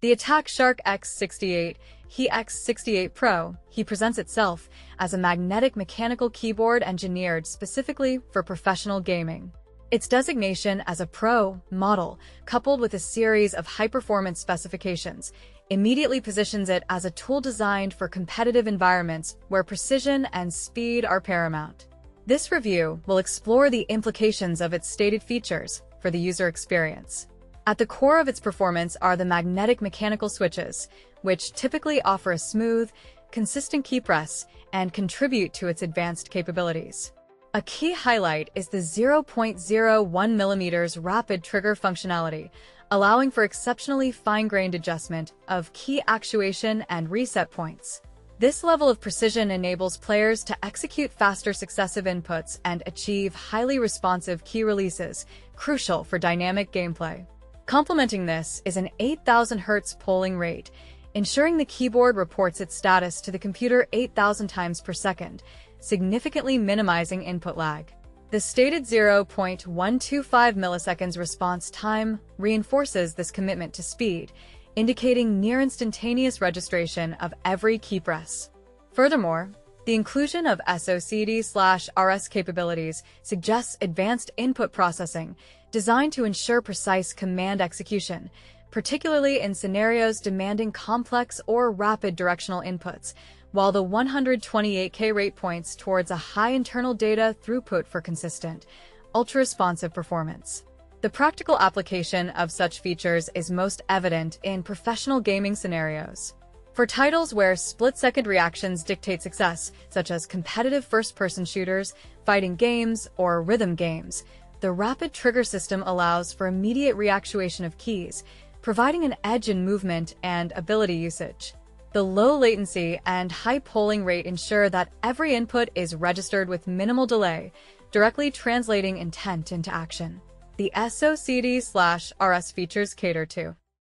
The Attack Shark X68He X68Pro, he presents itself as a magnetic mechanical keyboard engineered specifically for professional gaming. Its designation as a Pro model, coupled with a series of high-performance specifications, immediately positions it as a tool designed for competitive environments where precision and speed are paramount. This review will explore the implications of its stated features for the user experience. At the core of its performance are the magnetic mechanical switches, which typically offer a smooth, consistent key press and contribute to its advanced capabilities. A key highlight is the 0.01 mm rapid trigger functionality, allowing for exceptionally fine-grained adjustment of key actuation and reset points. This level of precision enables players to execute faster successive inputs and achieve highly responsive key releases, crucial for dynamic gameplay. Complementing this is an 8,000 Hz polling rate, ensuring the keyboard reports its status to the computer 8,000 times per second, significantly minimizing input lag. The stated 0.125 milliseconds response time reinforces this commitment to speed, indicating near-instantaneous registration of every key press. Furthermore, the inclusion of SOCD/RS capabilities suggests advanced input processing, designed to ensure precise command execution, particularly in scenarios demanding complex or rapid directional inputs, while the 128K rate points towards a high internal data throughput for consistent, ultra-responsive performance. The practical application of such features is most evident in professional gaming scenarios. For titles where split-second reactions dictate success, such as competitive first-person shooters, fighting games, or rhythm games, the rapid trigger system allows for immediate reactuation of keys, providing an edge in movement and ability usage. The low latency and high polling rate ensure that every input is registered with minimal delay, directly translating intent into action. The SOCD/RS features cater to